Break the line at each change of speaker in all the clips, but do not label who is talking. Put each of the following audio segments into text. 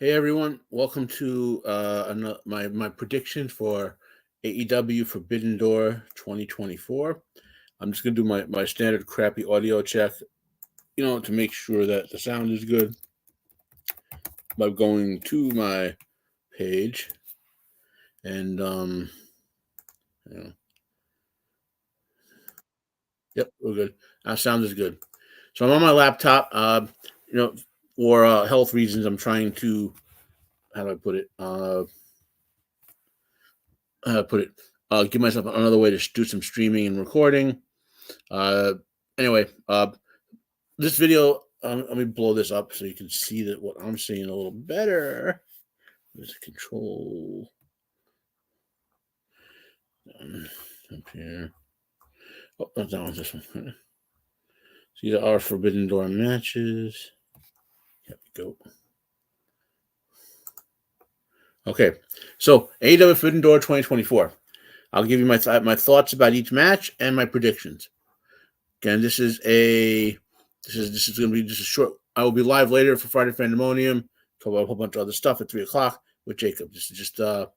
Hey everyone, welcome to my prediction for AEW Forbidden Door 2024. I'm just gonna do my standard crappy audio check, to make sure that the sound is good by going to my page and you know, yep, we're good. Our sound is good. So I'm on my laptop. You know, for health reasons, I'm trying to how do I put it? Put it. Give myself another way to do some streaming and recording. Uh, anyway, this video, let me blow this up so you can see that what I'm seeing a little better. There's control up here. Oh, not that one. This one. See the our Forbidden Door matches. Here we go. Okay, so AEW Forbidden Door 2024. I'll give you my thoughts about each match and my predictions. Again, this is going to be just a short. I will be live later for Friday Pandemonium. Talk about a whole bunch of other stuff at 3:00 with Jacob. This is just So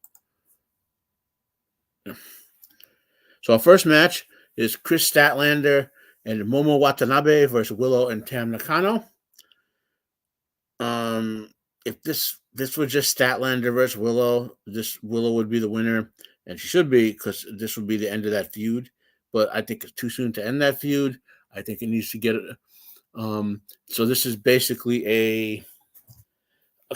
our first match is Chris Statlander and Momo Watanabe versus Willow and Tam Nakano. If this was just Statlander versus Willow, this Willow would be the winner, and she should be because this would be the end of that feud. But I think it's too soon to end that feud. I think it needs to get it. So this is basically a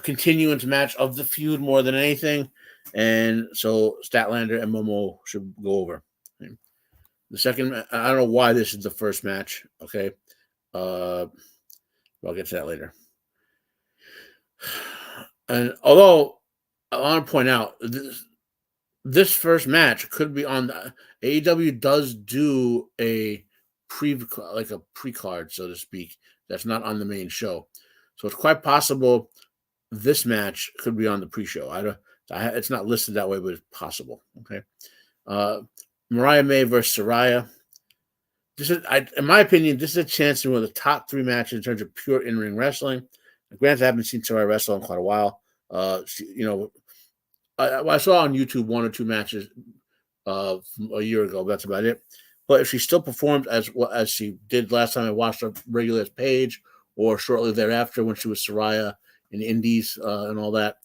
continuance match of the feud more than anything, and so Statlander and Momo should go over. The second, I don't know why this is the first match. Okay, I'll get to that later. And although I want to point out this first match could be on the AEW does do a pre-card, so to speak, that's not on the main show. So it's quite possible this match could be on the pre-show. It's not listed that way, but it's possible. Okay. Mariah May versus Saraya. In my opinion, this is a chance to win the top three matches in terms of pure in-ring wrestling. Granted, I haven't seen Saraya wrestle in quite a while. I saw on YouTube one or two matches from a year ago. That's about it. But if she still performs as she did last time I watched her regular Page, or shortly thereafter when she was Saraya in the Indies and all that,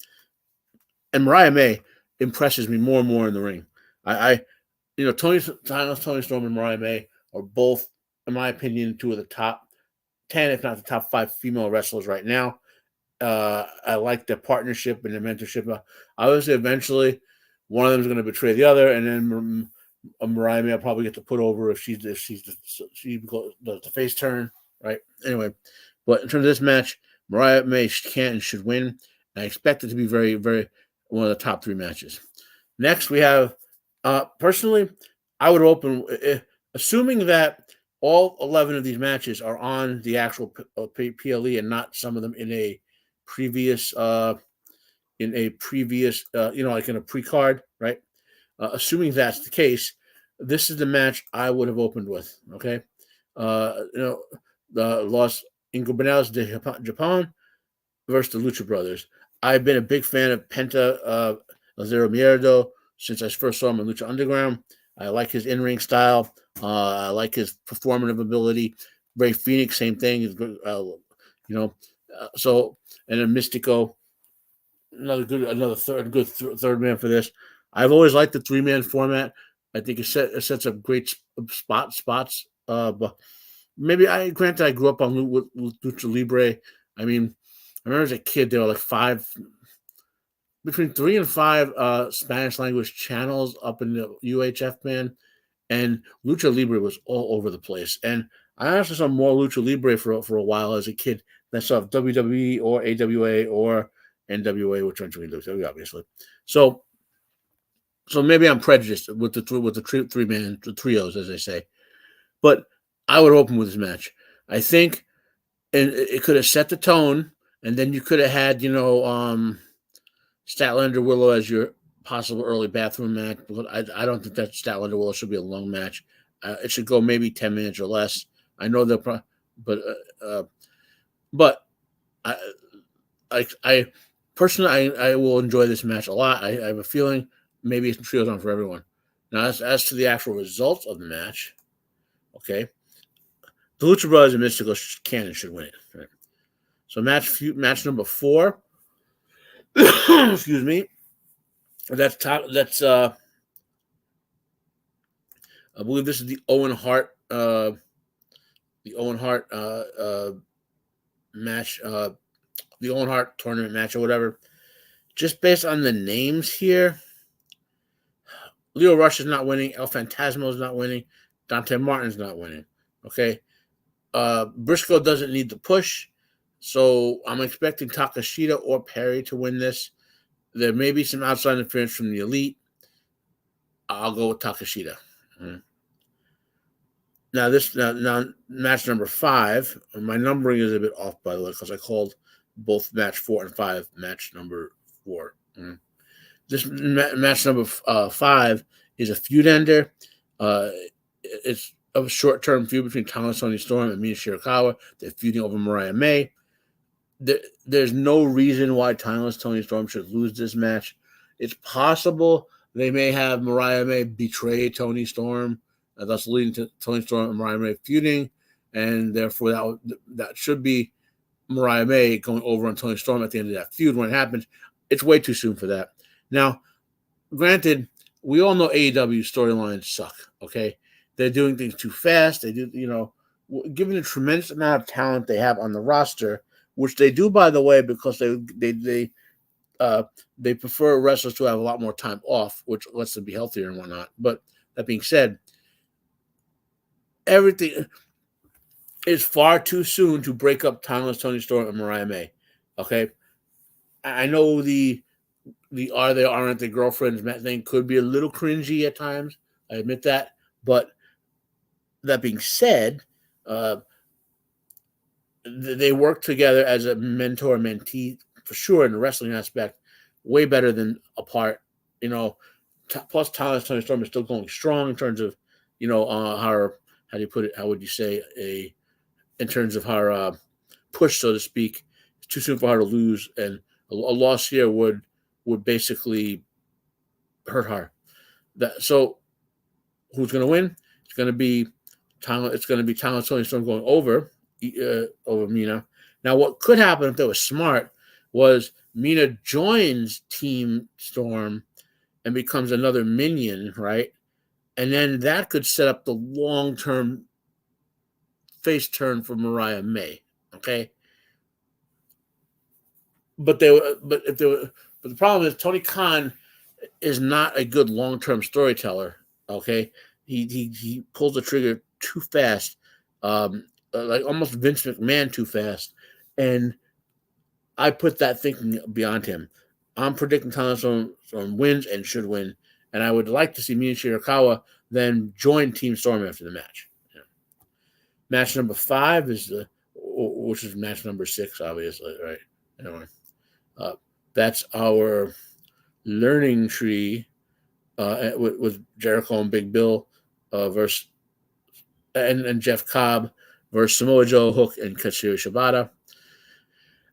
and Mariah May impresses me more and more in the ring. Tony Storm and Mariah May are both, in my opinion, two of the top 10, if not the top 5 female wrestlers right now. I like their partnership and their mentorship. Obviously, eventually, one of them is going to betray the other, and then Mariah May will probably get to put over if she does the face turn, right? Anyway, but in terms of this match, Mariah May can and should win. And I expect it to be very, very one of the top 3 matches. Next, we have personally, I would open, assuming that all 11 of these matches are on the actual PLE and not some of them in a previous, like in a pre-card, right? Assuming that's the case, this is the match I would have opened with. Okay, the Los Ingobernables de Japan versus the Lucha Brothers. I've been a big fan of Penta Lazaro Mierdo since I first saw him in Lucha Underground. I like his in-ring style. I like his performative ability. Ray Phoenix, same thing. So, and then Mystico, another third man for this. I've always liked the 3-man format. I think it sets up great spots. But maybe granted I grew up on with Lucha Libre. I mean, I remember as a kid there were like between 3 and 5 Spanish language channels up in the UHF band, and Lucha Libre was all over the place. And I actually saw more Lucha Libre for a while as a kid than I saw WWE or AWA or NWA, which eventually WWE, obviously. So maybe I'm prejudiced with the three-man trios, as they say. But I would open with this match. I think, and it could have set the tone, and then you could have had, Statlander Willow as your possible early bathroom match. But I don't think that Statlander Willow should be a long match. It should go maybe 10 minutes or less. I know they'll but I Personally, I will enjoy this match a lot. I have a feeling maybe it's trios on for everyone. Now, as to the actual results of the match, okay, the Lucha Brothers and Mystical Cannon should win it. Right? So match number 4. Excuse me. That's I believe this is the Owen Hart match, the Owen Hart tournament match or whatever. Just based on the names here, Leo Rush is not winning. El Phantasmo is not winning. Dante Martin's not winning. Okay. Briscoe doesn't need the push. So I'm expecting Takashita or Perry to win this. There may be some outside interference from the Elite. I'll go with Takashita. Mm-hmm. Now match number 5. My numbering is a bit off, by the way, because I called both match 4 and 5 match number 4. Mm-hmm. This match number 5 is a feud ender. It's a short-term feud between Tyler Toni Storm and Mina Shirakawa. They're feuding over Mariah May. There's no reason why Tyler Toni Storm should lose this match. It's possible they may have Mariah May betray Toni Storm, thus leading to Toni Storm and Mariah May feuding, and therefore that should be Mariah May going over on Toni Storm at the end of that feud when it happens. It's way too soon for that. Now, granted, we all know AEW storylines suck, okay? They're doing things too fast. They do, given the tremendous amount of talent they have on the roster, which they do, by the way, because they prefer wrestlers to have a lot more time off, which lets them be healthier and whatnot. But that being said, everything is far too soon to break up Timeless Toni Storm and Mariah May. Okay, I know the are they aren't they girlfriends thing could be a little cringy at times. I admit that, but that being said, they work together as a mentor-mentee for sure in the wrestling aspect, way better than apart. Plus Tyler Toni Storm is still going strong in terms of, how do you put it? How would you say in terms of her push, so to speak? It's too soon for her to lose, and a loss here would basically hurt her. So who's going to win? It's going to be Tyler Toni Storm going over Mina. Now, what could happen if they were smart was Mina joins Team Storm and becomes another minion, right? And then that could set up the long-term face turn for Mariah May. Okay, but the problem is Tony Khan is not a good long-term storyteller. Okay, he pulls the trigger too fast, like almost Vince McMahon too fast, and I put that thinking beyond him. I'm predicting Tyler Storm wins and should win, and I would like to see Mina Shirakawa then join Team Storm after the match. Yeah. Match number 5 is which is match number 6, obviously, right? Anyway, that's our learning tree with Jericho and Big Bill versus and Jeff Cobb versus Samoa Joe, Hook, and Katsuyori Shibata.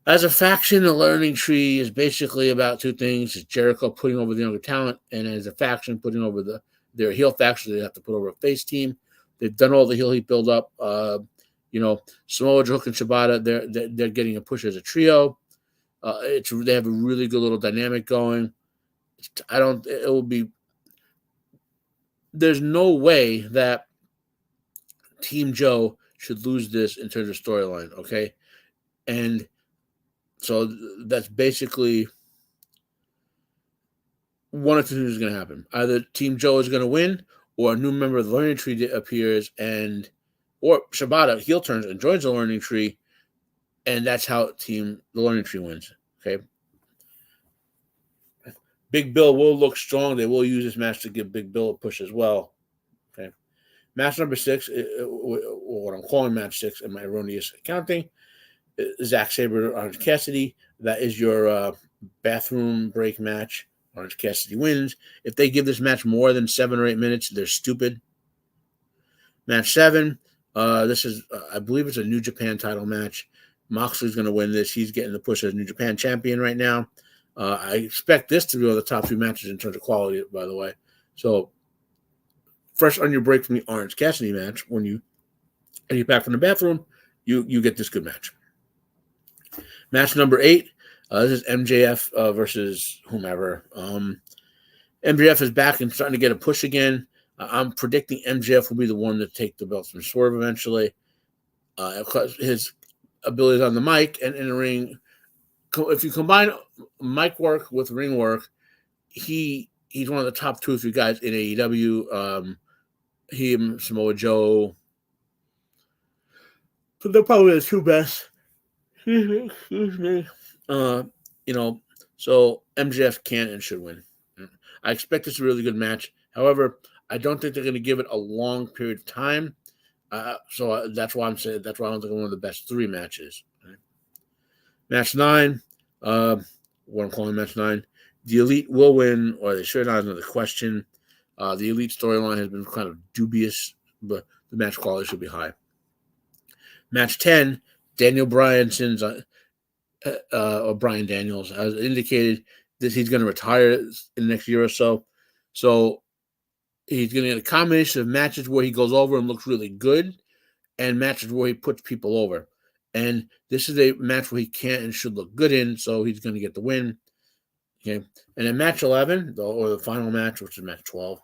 As a faction, the learning tree is basically about 2 things. It's Jericho putting over the younger talent, and as a faction, putting over their heel faction, they have to put over a face team. They've done all the heel heat build up. Samoa Joe, Hook, and Shibata, they're getting a push as a trio. They have a really good little dynamic going. There's no way that Team Joe should lose this in terms of storyline, okay? And so that's basically one of 2 things is going to happen. Either Team Joe is going to win, or a new member of the learning tree appears, or Shibata heel turns and joins the learning tree, and that's how the learning tree wins, okay? Big Bill will look strong. They will use this match to give Big Bill a push as well, okay? Match number 6, or what I'm calling match 6 in my erroneous accounting, Zack Sabre, Orange Cassidy. That is your bathroom break match. Orange Cassidy wins. If they give this match more than 7 or 8 minutes, they're stupid. Match 7. This is, I believe it's a New Japan title match. Moxley's going to win this. He's getting the push as New Japan champion right now. I expect this to be one of the top 3 matches in terms of quality, by the way. So, fresh on your break from the Orange Cassidy match, when you back from the bathroom, you get this good match. Match number 8. This is MJF versus whomever. MJF is back and starting to get a push again. I'm predicting MJF will be the one to take the belt from Swerve eventually. His abilities on the mic and in the ring, if you combine mic work with ring work, he's one of the top 2 or 3 guys in AEW. He and Samoa Joe, but they're probably the 2 best. Excuse me. So MJF can and should win. I expect this a really good match. However, I don't think they're going to give it a long period of time. So that's why I'm saying that's why I don't think one of the best 3 matches. Right? Match 9, what I'm calling match 9. The Elite will win, or they should. Not another question. The Elite storyline has been kind of dubious, but the match quality should be high. Match 10, Daniel Bryanson's or Brian Daniels has indicated that he's going to retire in the next year or so. So he's going to get a combination of matches where he goes over and looks really good and matches where he puts people over. And this is a match where he can and should look good in, so he's going to get the win. Okay. And in match 11, or the final match, which is match 12,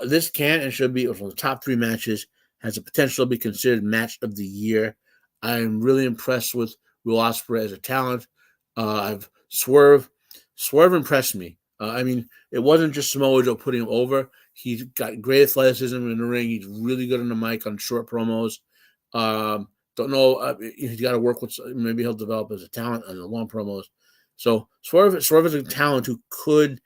this can and should be one of the top 3 matches, has the potential to be considered match of the year. I'm really impressed with Will Ospreay as a talent. Swerve impressed me. I mean, it wasn't just Samoa Joe putting him over. He's got great athleticism in the ring. He's really good on the mic on short promos. Don't know. He's got to work with. Maybe he'll develop as a talent on the long promos. So Swerve is a talent who could,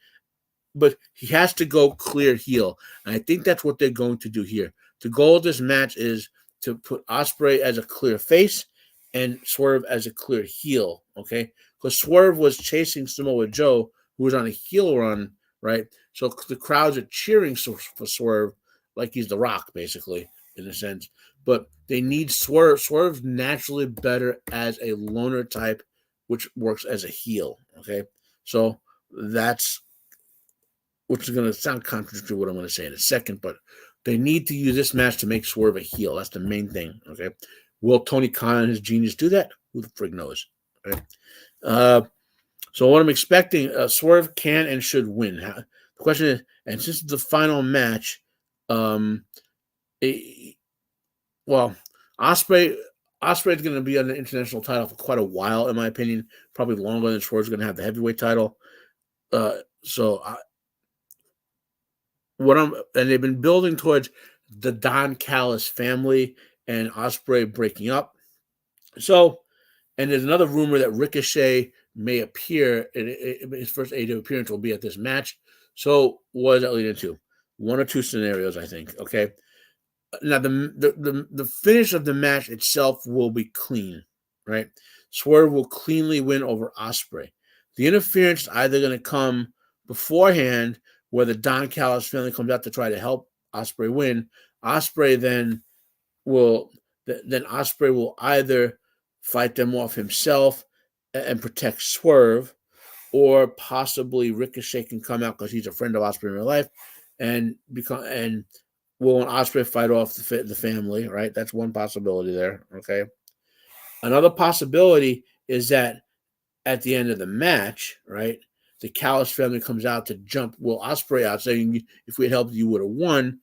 but he has to go clear heel, and I think that's what they're going to do here. The goal of this match is to put Ospreay as a clear face and Swerve as a clear heel, okay? Because Swerve was chasing Samoa Joe, who was on a heel run, right? So the crowds are cheering for Swerve like he's The Rock, basically, in a sense. But they need Swerve. Swerve's naturally better as a loner type, which works as a heel, okay? So that's, which is going to sound contradictory to what I'm going to say in a second, but they need to use this match to make Swerve a heel. That's the main thing, okay? Will Tony Khan and his genius do that? Who the frig knows? Okay? So what I'm expecting, Swerve can and should win. The question is, and since it's the final match, Ospreay's going to be on the international title for quite a while, in my opinion. Probably longer than Swerve's going to have the heavyweight title. And they've been building towards the Don Callis family and Ospreay breaking up. So, and there's another rumor that Ricochet may appear, his first AEW appearance will be at this match. So, what does that lead into? 1 or 2 scenarios, I think. Okay. Now, the finish of the match itself will be clean, right? Swerve will cleanly win over Ospreay. The interference is either going to come beforehand, where the Don Callis family comes out to try to help Ospreay win. Ospreay will either fight them off himself and protect Swerve, or possibly Ricochet can come out because he's a friend of Ospreay in real life, and will Ospreay fight off the family, right? That's one possibility there, okay? Another possibility is that at the end of the match, right, the Callis family comes out to jump Will Ospreay out, saying, if we had helped, you would have won.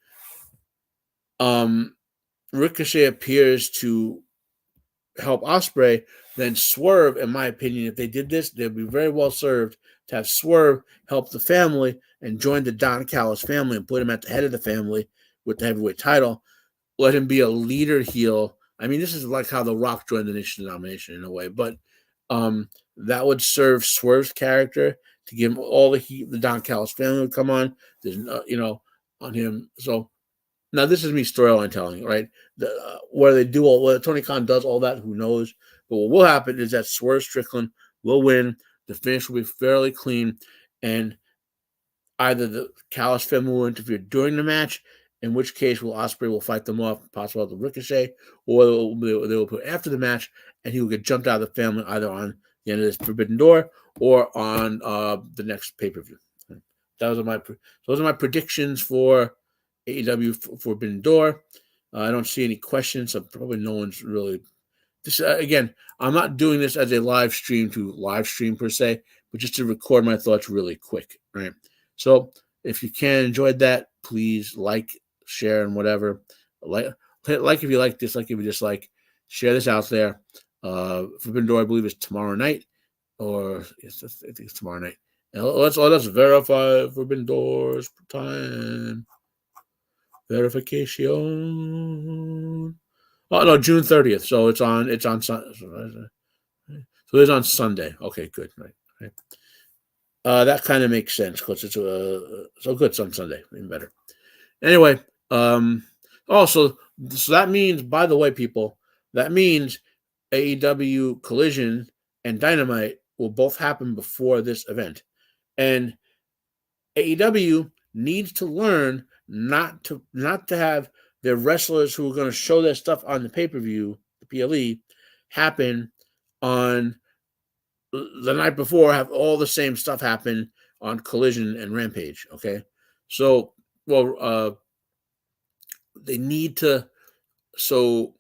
Ricochet appears to help Ospreay. Then Swerve, in my opinion, if they did this, they'd be very well served to have Swerve help the family and join the Don Callis family and put him at the head of the family with the heavyweight title. Let him be a leader heel. I mean, this is like how The Rock joined the Nation domination in a way, but that would serve Swerve's character to give him all the heat. The Don Callis family would come on. There's on him. So now this is me storyline telling, right? Where they do whether Tony Khan does all that, who knows? But what will happen is that Swerve Strickland will win. The finish will be fairly clean, and either the Callis family will interfere during the match, in which case Ospreay will fight them off, possibly the Ricochet, or they will put after the match, and he will get jumped out of the family either on the end of this Forbidden Door or on the next pay-per-view. Those are my predictions for AEW Forbidden Door. I don't see any questions, so probably no one's really. This again, I'm not doing this as a live stream per se, but just to record my thoughts really quick, right? So if you can enjoyed that, please like, share, and whatever. Like if you like, dislike if you dislike. Share this out there. Forbidden Door, I believe, is tomorrow night, or yes, I think it's tomorrow night. Let's verify Forbidden Doors time. Verification. Oh no, June 30th. So it's on Sunday. So it's on Sunday. Okay, good. Right. That kind of makes sense because it's so good. It's on Sunday, even better. Anyway, also, so that means, by the way, people, that means AEW Collision and Dynamite will both happen before this event, and AEW needs to learn not to have their wrestlers who are going to show their stuff on the pay-per-view, the PLE, happen on the night before, have all the same stuff happen on Collision and Rampage. Okay, so they need to. So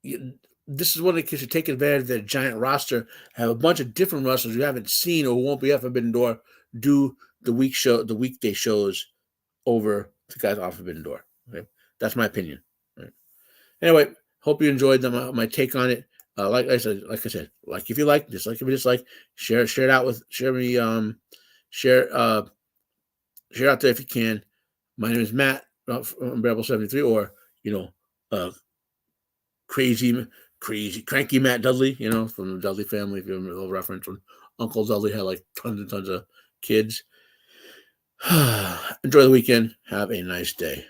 this is one of the kids who take advantage of their giant roster, have a bunch of different wrestlers you haven't seen or won't be at Forbidden Door do the weekday shows over the guys off Forbidden Door. Okay, that's my opinion. Right. Anyway, hope you enjoyed my take on it. Like I said, like if you like, dislike if you dislike, share it out with share out there if you can. My name is Matt from Rebel 73, or crazy cranky Matt Dudley, from the Dudley family. If you remember the reference when Uncle Dudley had like tons and tons of kids. Enjoy the weekend. Have a nice day.